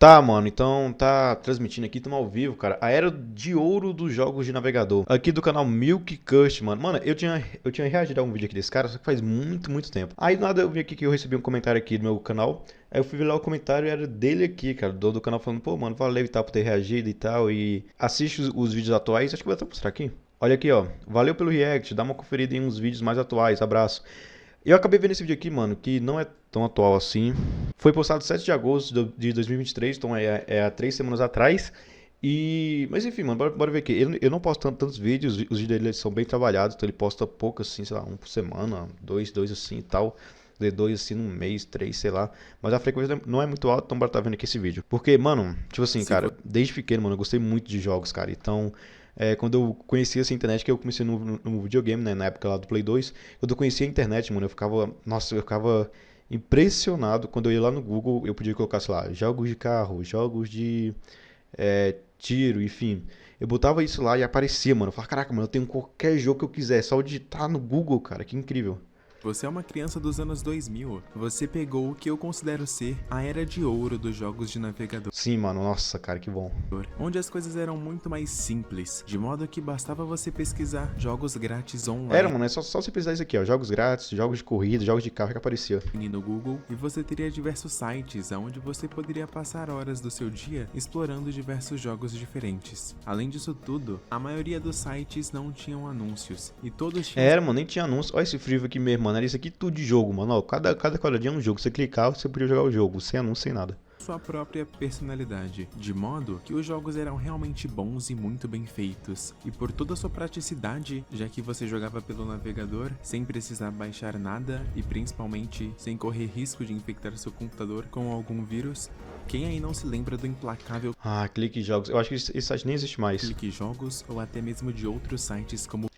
Tá, mano, então tá transmitindo aqui, estamos ao vivo, cara. A era de ouro dos jogos de navegador. Aqui do canal Milk Cust, mano. Mano, eu tinha reagido a um vídeo aqui desse cara, só que faz muito, muito tempo. Aí do nada eu vi aqui que eu recebi um comentário aqui do meu canal. Aí eu fui ver lá o comentário e era dele aqui, cara, do canal falando, pô, mano, valeu e tal por ter reagido e tal. E assiste os vídeos atuais, acho que vou até mostrar aqui. Olha aqui, ó. Valeu pelo react, dá uma conferida em uns vídeos mais atuais, abraço. Eu acabei vendo esse vídeo aqui, mano, que não é tão atual assim. Foi postado 7 de agosto de 2023, então é há 3 semanas atrás. Mas enfim, mano, bora ver aqui. Eu não posto tantos vídeos, os vídeos dele são bem trabalhados, então ele posta pouco assim, sei lá, um por semana, dois assim e tal. De dois assim num mês, três, sei lá. Mas a frequência não é muito alta, então bora tá vendo aqui esse vídeo. Porque, mano, tipo assim, Se cara, desde pequeno, mano, eu gostei muito de jogos, cara. Então, quando eu conheci essa internet, que eu comecei no videogame, né, na época lá do Play 2, quando eu conheci a internet, mano, nossa, eu ficava impressionado quando eu ia lá no Google, eu podia colocar, sei lá, jogos de carro, jogos de tiro, enfim. Eu botava isso lá e aparecia, mano. Eu falava, caraca, mano, eu tenho qualquer jogo que eu quiser, só digitar no Google, cara, que incrível. você é uma criança dos anos 2000, você pegou o que eu considero ser a era de ouro dos jogos de navegador, Sim, mano, nossa, cara, que bom. onde as coisas eram muito mais simples, de modo que bastava você pesquisar jogos grátis Era, online mano, é só você precisar isso aqui, ó. Jogos grátis, jogos de corrida, jogos de carro que aparecia. no Google e você teria diversos sites onde você poderia passar horas do seu dia explorando diversos jogos diferentes. Além disso tudo, a maioria dos sites não tinham anúncios e todos tinham Era, mano, nem tinha anúncio. Olha esse freeview aqui mesmo, mano. Era isso aqui tudo de jogo, mano. Ó, cada quadradinho é um jogo. Você clicava, você podia jogar o jogo, sem anúncio, sem nada. sua própria personalidade, de modo que os jogos eram realmente bons e muito bem feitos. E por toda a sua praticidade, já que você jogava pelo navegador, sem precisar baixar nada e principalmente sem correr risco de infectar seu computador com algum vírus, quem aí não se lembra do implacável Ah, clique jogos. Eu acho que esse site nem existe mais. Clique Jogos ou até mesmo de outros sites como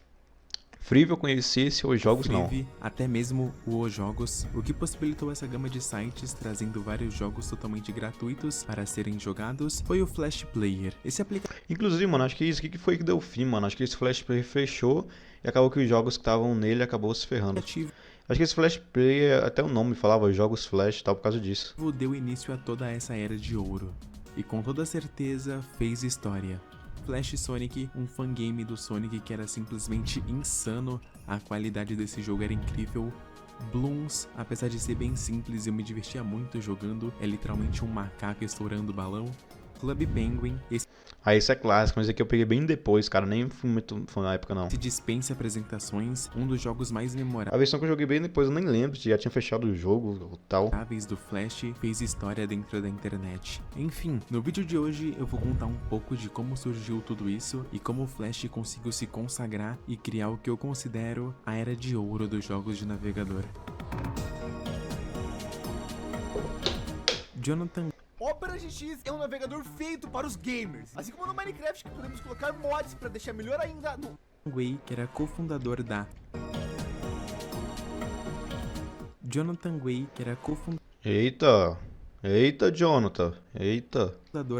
Freeview eu conheci, esse os jogos não. Frive, até mesmo o Os Jogos, o que possibilitou essa gama de sites trazendo vários jogos totalmente gratuitos para serem jogados, foi o Flash Player. Esse Inclusive, mano, acho que isso aqui que foi que deu fim, mano. Acho que esse Flash Player fechou e acabou que os jogos que estavam nele acabou se ferrando. aplicativo Acho que esse Flash Player, até o nome falava jogos Flash e tal por causa disso. deu início a toda essa era de ouro, e com toda certeza fez história. Flash Sonic, um fangame do Sonic que era simplesmente insano, a qualidade desse jogo era incrível. Blooms, apesar de ser bem simples e eu me divertia muito jogando, é literalmente um macaco estourando balão. Club Penguin, esse Ah, esse é clássico, mas aqui eu peguei bem depois, cara. Nem fui muito fã na época, não. dispensa apresentações, um dos jogos mais A versão que eu joguei bem depois, eu nem lembro se já tinha fechado o jogo ou tal. memoráveis do Flash, fez história dentro da internet. Enfim, no vídeo de hoje eu vou contar um pouco de como surgiu tudo isso e como o Flash conseguiu se consagrar e criar o que eu considero a era de ouro dos jogos de navegador. Jonathan Opera GX é um navegador feito para os gamers, assim como no Minecraft que podemos colocar mods para deixar melhor ainda no... Way, que era cofundador da Jonathan Way, que era cofundador Eita! Eita, Jonathan! Eita!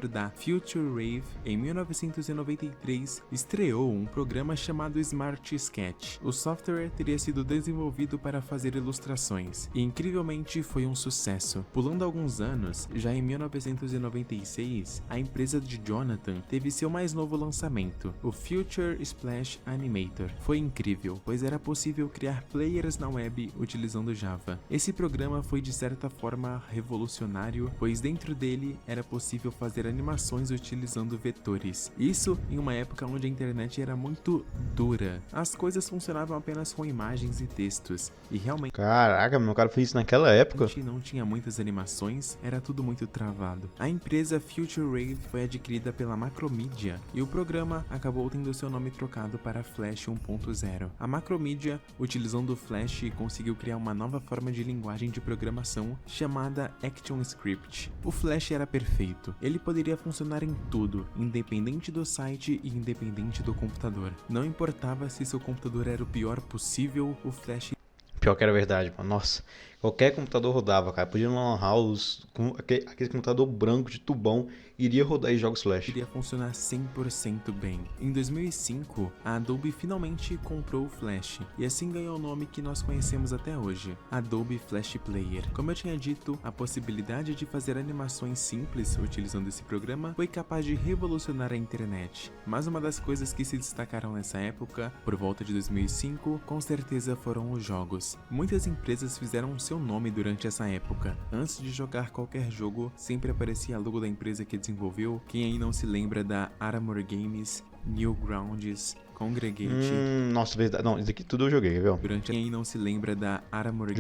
da Future Rave, em 1993, estreou um programa chamado Smart Sketch. O software teria sido desenvolvido para fazer ilustrações, e incrivelmente foi um sucesso. Pulando alguns anos, já em 1996, a empresa de Jonathan teve seu mais novo lançamento, o Future Splash Animator. Foi incrível, pois era possível criar players na web utilizando Java. Esse programa foi de certa forma revolucionário, pois dentro dele era possível fazer animações utilizando vetores. Isso em uma época onde a internet era muito dura. As coisas funcionavam apenas com imagens e textos, e realmente Caraca, meu cara fez isso naquela época? não tinha muitas animações, era tudo muito travado. A empresa Future Rave foi adquirida pela Macromedia e o programa acabou tendo seu nome trocado para Flash 1.0. A Macromedia, utilizando o Flash, conseguiu criar uma nova forma de linguagem de programação chamada ActionScript. O Flash era perfeito, ele poderia funcionar em tudo, independente do site e independente do computador. Não importava se seu computador era o pior possível, o Flash Pior que era verdade, mano. Nossa. Qualquer computador rodava, cara. Podia ir no Lan House, com aquele computador branco de tubão, iria rodar em jogos Flash. Iria funcionar 100% bem. Em 2005, a Adobe finalmente comprou o Flash, e assim ganhou o nome que nós conhecemos até hoje, Adobe Flash Player. Como eu tinha dito, a possibilidade de fazer animações simples utilizando esse programa foi capaz de revolucionar a internet. Mas uma das coisas que se destacaram nessa época, por volta de 2005, com certeza foram os jogos. Muitas empresas fizeram seu nome durante essa época. Antes de jogar qualquer jogo, sempre aparecia a logo da empresa que desenvolveu. Quem aí não se lembra da Armor Games, Newgrounds, Congregate. Nossa, verdade. Não, isso aqui tudo eu joguei, viu? Quem aí não se lembra da Armor Games.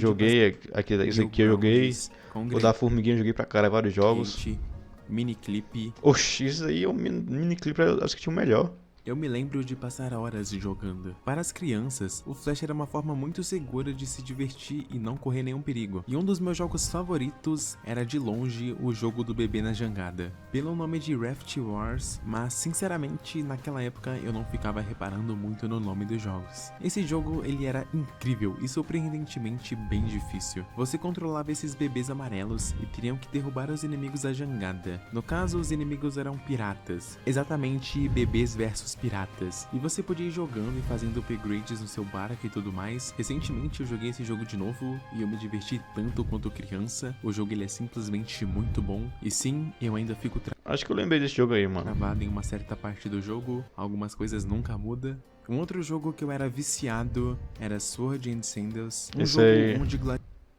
Joguei. Isso aqui eu joguei. O da Formiguinha eu joguei pra cara vários jogos. Miniclip. Oxi, isso aí é um miniclip, acho que tinha o melhor. Eu me lembro de passar horas jogando. Para as crianças, o Flash era uma forma muito segura de se divertir e não correr nenhum perigo. E um dos meus jogos favoritos era de longe o jogo do bebê na jangada. Pelo nome de Raft Wars, mas sinceramente naquela época eu não ficava reparando muito no nome dos jogos. Esse jogo ele era incrível e surpreendentemente bem difícil. Você controlava esses bebês amarelos e teriam que derrubar os inimigos da jangada. No caso, os inimigos eram piratas. Exatamente bebês versus piratas, e você podia ir jogando e fazendo upgrades no seu barco e tudo mais. Recentemente eu joguei esse jogo de novo e eu me diverti tanto quanto criança. O jogo ele é simplesmente muito bom, e sim, eu ainda fico acho que eu lembrei desse jogo aí, mano. travado em uma certa parte do jogo, algumas coisas nunca mudam. Um outro jogo que eu era viciado era Sword and Sandals, Esse jogo aí... onde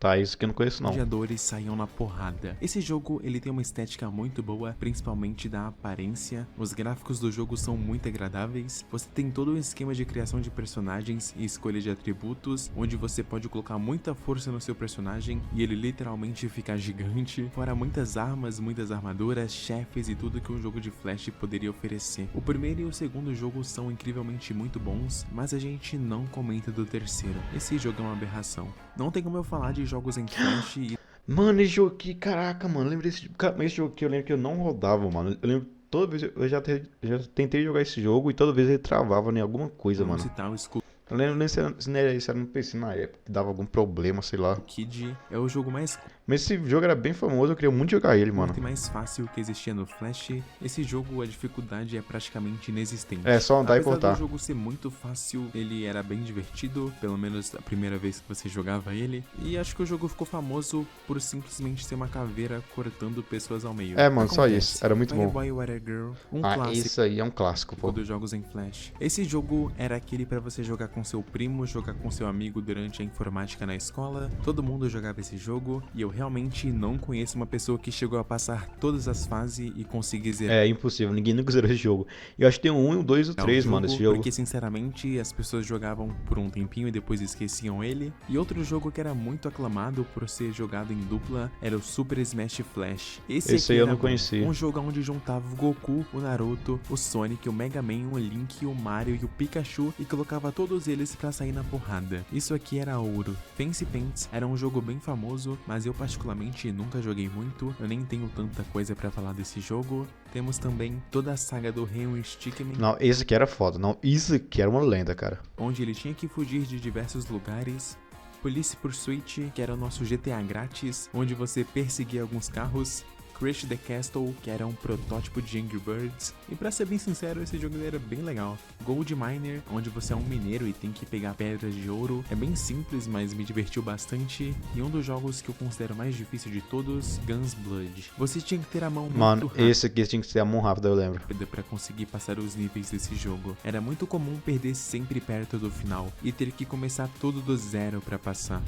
Tá, isso que eu não conheço não. gladiadores saíam na porrada. Esse jogo ele tem uma estética muito boa, principalmente da aparência. Os gráficos do jogo são muito agradáveis. Você tem todo um esquema de criação de personagens e escolha de atributos, onde você pode colocar muita força no seu personagem e ele literalmente fica gigante. Fora muitas armas, muitas armaduras, chefes e tudo que um jogo de Flash poderia oferecer. O primeiro e o segundo jogo são incrivelmente muito bons, mas a gente não comenta do terceiro. Esse jogo é uma aberração. Não tem como eu falar de jogos em Flash e... Mano, esse jogo aqui, caraca, mano, lembra desse... Esse jogo aqui eu lembro que eu não rodava, mano. Eu lembro, toda vez, eu já tentei jogar esse jogo e toda vez ele travava em alguma coisa, mano. Eu lembro se era no PC na época, que dava algum problema, sei lá. Kid é o jogo mais... Mas esse jogo era bem famoso, eu queria muito jogar ele, mano. E mais fácil que existia no Flash. Esse jogo, a dificuldade é praticamente inexistente. É só andar e cortar. Apesar do jogo ser muito fácil, ele era bem divertido, pelo menos a primeira vez que você jogava ele. E acho que o jogo ficou famoso por simplesmente ser uma caveira cortando pessoas ao meio. É, mano, só isso. Era muito bom. Boy Water Girl, clássico. Isso aí é um clássico, pô. Dos jogos em Flash. Esse jogo era aquele pra você jogar com seu primo, jogar com seu amigo durante a informática na escola. Todo mundo jogava esse jogo e eu realmente não conheço uma pessoa que chegou a passar todas as fases e conseguir zerar. É impossível, ninguém nunca zerou esse jogo. Eu acho que tem o 1, o 2 e o 3, mano, esse jogo. Porque sinceramente as pessoas jogavam por um tempinho e depois esqueciam ele. E outro jogo que era muito aclamado por ser jogado em dupla era o Super Smash Flash. Esse aí eu não conhecia. Um jogo onde juntava o Goku, o Naruto, o Sonic, o Mega Man, o Link, o Mario e o Pikachu e colocava todos eles pra sair na porrada. Isso aqui era ouro. Fancy Pants era um jogo bem famoso, mas eu particularmente nunca joguei muito, eu nem tenho tanta coisa pra falar desse jogo. Temos também toda a saga do Henry Stickmin. Não, esse aqui era foda, não, isso aqui era uma lenda, cara. Onde ele tinha que fugir de diversos lugares. Police Pursuit, que era o nosso GTA grátis, onde você perseguia alguns carros. Crash the Castle, que era um protótipo de Angry Birds. E pra ser bem sincero, esse jogo era bem legal. Gold Miner, onde você é um mineiro e tem que pegar pedras de ouro. É bem simples, mas me divertiu bastante. E um dos jogos que eu considero mais difícil de todos, Guns Blood. Você tinha que ter a mão muito rápida. Esse aqui tinha que ser a mão rápida, eu lembro. Pra conseguir passar os níveis desse jogo. Era muito comum perder sempre perto do final e ter que começar tudo do zero pra passar.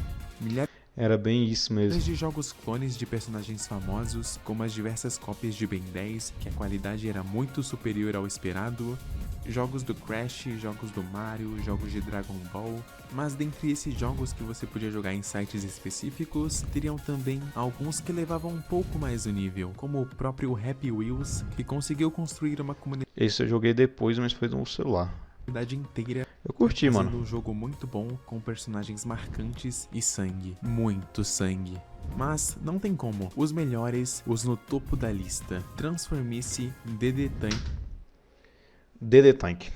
Era bem isso mesmo. De jogos clones de personagens famosos, como as diversas cópias de Ben 10, que a qualidade era muito superior ao esperado, jogos do Crash, jogos do Mario, jogos de Dragon Ball. Mas dentre esses jogos que você podia jogar em sites específicos, teriam também alguns que levavam um pouco mais o nível, como o próprio Happy Wheels, que conseguiu construir uma comunidade. Esse eu joguei depois, mas foi no celular. Inteira. Eu curti, mano. Um jogo muito bom, com personagens marcantes e sangue. Muito sangue. Mas não tem como. Os melhores, os no topo da lista. Transformice, DD Tank. DD Tank.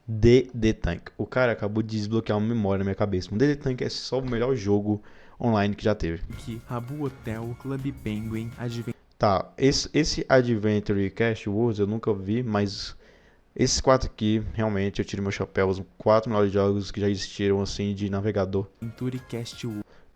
DD Tank. O cara acabou de desbloquear uma memória na minha cabeça. O DD Tank é só o melhor jogo online que já teve. Habbo Hotel, Club Penguin, Adventure Tá, esse Adventure Cash Wars eu nunca vi, mas esses 4 aqui, realmente, eu tiro meu chapéu. Os 4 melhores jogos que já existiram, assim, de navegador. Cast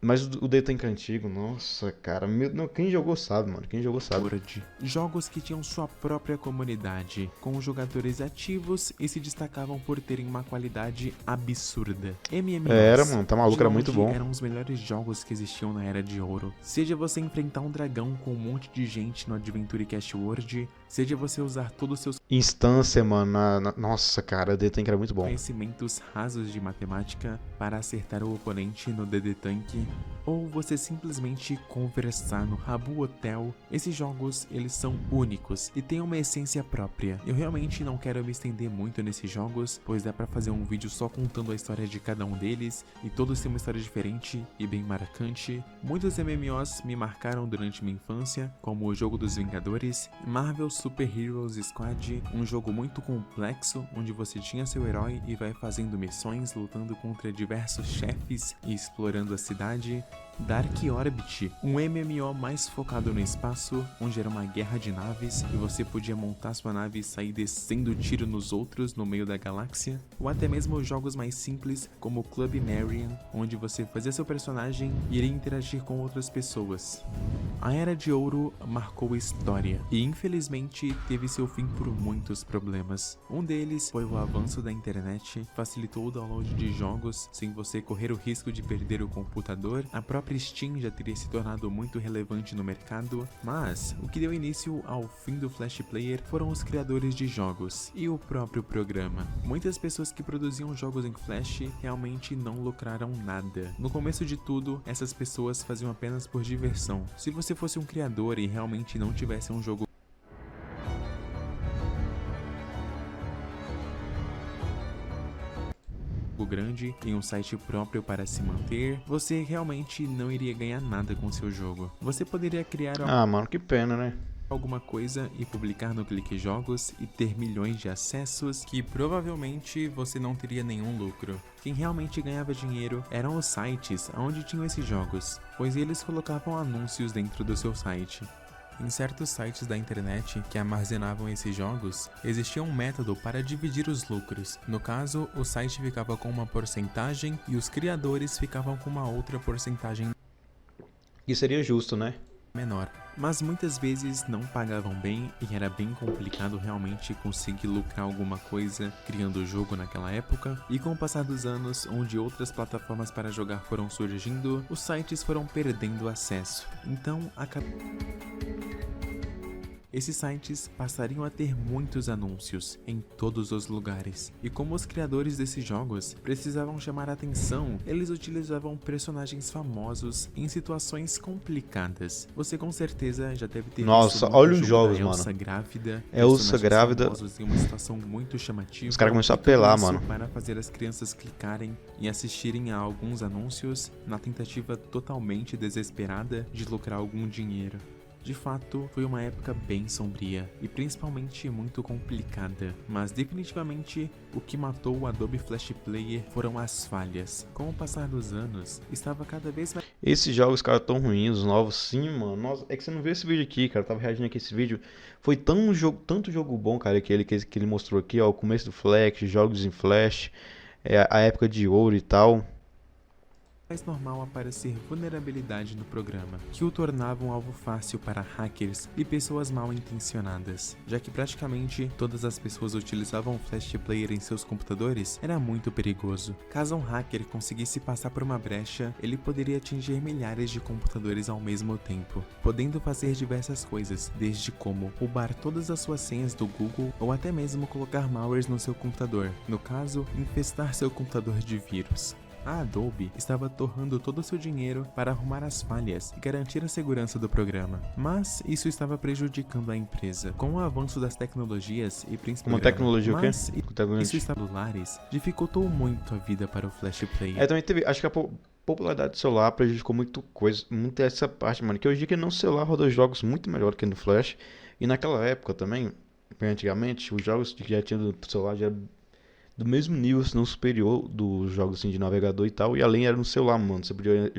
Mas o DD Tank antigo, nossa, cara, não, quem jogou sabe, mano, quem jogou sabe. World. Jogos que tinham sua própria comunidade, com jogadores ativos e se destacavam por terem uma qualidade absurda. MMOs. Era, mano, tá maluco, de era muito longe, bom. Eram os melhores jogos que existiam na Era de Ouro. Seja você enfrentar um dragão com um monte de gente no Adventure Cast World, seja você usar todos os seus Instância, mano, nossa, cara, o DD Tank era muito bom. conhecimentos rasos de matemática para acertar o oponente no DD Tank, ou você simplesmente conversar no Habbo Hotel. Esses jogos, eles são únicos e têm uma essência própria. Eu realmente não quero me estender muito nesses jogos, pois dá pra fazer um vídeo só contando a história de cada um deles, e todos têm uma história diferente e bem marcante. Muitos MMOs me marcaram durante minha infância, como o jogo dos Vingadores, Marvel Super Heroes Squad, um jogo muito complexo, onde você tinha seu herói e vai fazendo missões, lutando contra diversos chefes e explorando a cidade. Dark Orbit, um MMO mais focado no espaço, onde era uma guerra de naves e você podia montar sua nave e sair descendo tiro nos outros no meio da galáxia, ou até mesmo jogos mais simples como Club Marian, onde você fazia seu personagem e iria interagir com outras pessoas. A Era de Ouro marcou a história e infelizmente teve seu fim por muitos problemas. Um deles foi o avanço da internet, facilitou o download de jogos sem você correr o risco de perder o computador. A própria Steam já teria se tornado muito relevante no mercado, mas o que deu início ao fim do Flash Player foram os criadores de jogos e o próprio programa. Muitas pessoas que produziam jogos em Flash realmente não lucraram nada. No começo de tudo, essas pessoas faziam apenas por diversão. Se você fosse um criador e realmente não tivesse um jogo grande em um site próprio para se manter, você realmente não iria ganhar nada com seu jogo. Você poderia criar Mano, que pena, né? alguma coisa e publicar no Clique Jogos e ter milhões de acessos que provavelmente você não teria nenhum lucro. Quem realmente ganhava dinheiro eram os sites onde tinham esses jogos, pois eles colocavam anúncios dentro do seu site. Em certos sites da internet que armazenavam esses jogos, existia um método para dividir os lucros. No caso, o site ficava com uma porcentagem e os criadores ficavam com uma outra porcentagem Que seria justo, né? menor. Mas muitas vezes não pagavam bem e era bem complicado realmente conseguir lucrar alguma coisa criando o jogo naquela época. E com o passar dos anos, onde outras plataformas para jogar foram surgindo, os sites foram perdendo acesso. Então, esses sites passariam a ter muitos anúncios em todos os lugares. E como os criadores desses jogos precisavam chamar a atenção, eles utilizavam personagens famosos em situações complicadas. Você com certeza já deve ter Nossa, visto olha os jogo jogos, da mano. Elsa grávida. Elsa grávida. Em uma situação muito chamativa. Os caras começaram a E tudo apelar, isso mano. para fazer as crianças clicarem e assistirem a alguns anúncios na tentativa totalmente desesperada de lucrar algum dinheiro. De fato, foi uma época bem sombria e principalmente muito complicada, mas definitivamente o que matou o Adobe Flash Player foram as falhas. Com o passar dos anos, estava cada vez mais Esses jogos, cara, tão ruins, os novos, sim, mano. Nossa, é que você não viu esse vídeo aqui, cara. Eu tava reagindo aqui a esse vídeo. Foi tanto jogo bom, cara, que ele mostrou aqui, ó. O começo do Flash, jogos em Flash, a época de ouro e tal. normal aparecer vulnerabilidade no programa, que o tornava um alvo fácil para hackers e pessoas mal intencionadas, já que praticamente todas as pessoas utilizavam o Flash Player em seus computadores. Era muito perigoso. Caso um hacker conseguisse passar por uma brecha, ele poderia atingir milhares de computadores ao mesmo tempo, podendo fazer diversas coisas, desde como roubar todas as suas senhas do Google ou até mesmo colocar malwares no seu computador, no caso, infestar seu computador de vírus. A Adobe estava torrando todo o seu dinheiro para arrumar as falhas e garantir a segurança do programa, mas isso estava prejudicando a empresa. Com o avanço das tecnologias e principalmente Uma tecnologia o quê? isso está celulares, dificultou muito a vida para o Flash Player. Também teve, acho que a popularidade do celular prejudicou muito essa parte, mano, que hoje em dia no celular roda jogos muito melhor que no Flash, e naquela época também, antigamente, os jogos que já tinham do celular já do mesmo nível, se não superior, dos jogos assim, de navegador e tal. E além era no celular, mano. Você podia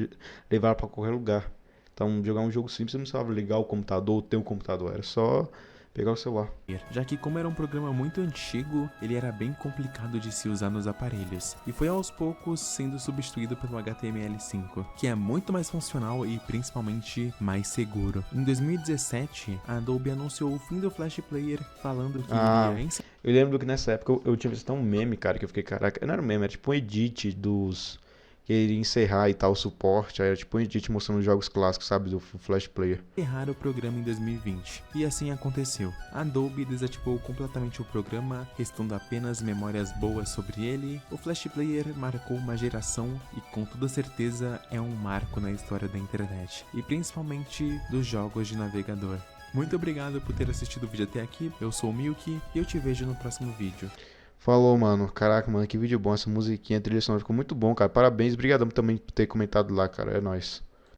levar pra qualquer lugar. Então, jogar um jogo simples, você não precisava ligar o computador ou ter um computador. Era só pegar o celular. Já que como era um programa muito antigo, ele era bem complicado de se usar nos aparelhos, e foi aos poucos sendo substituído pelo HTML5, que é muito mais funcional e principalmente mais seguro. Em 2017, a Adobe anunciou o fim do Flash Player, falando que iria Eu lembro que nessa época eu tinha visto um meme, cara, que eu fiquei, caraca, não era um meme, era tipo um edit dos... que iria encerrar e tal o suporte, aí era tipo um edit mostrando os jogos clássicos, sabe, do Flash Player. encerrar o programa em 2020, e assim aconteceu. A Adobe desativou completamente o programa, restando apenas memórias boas sobre ele. O Flash Player marcou uma geração e com toda certeza é um marco na história da internet, e principalmente dos jogos de navegador. Muito obrigado por ter assistido o vídeo até aqui, eu sou o Milky e eu te vejo no próximo vídeo. Falou, mano. Caraca, mano, que vídeo bom. Essa musiquinha, a trilha sonora ficou muito bom, cara. Parabéns, obrigadão também por ter comentado lá, cara. É nóis.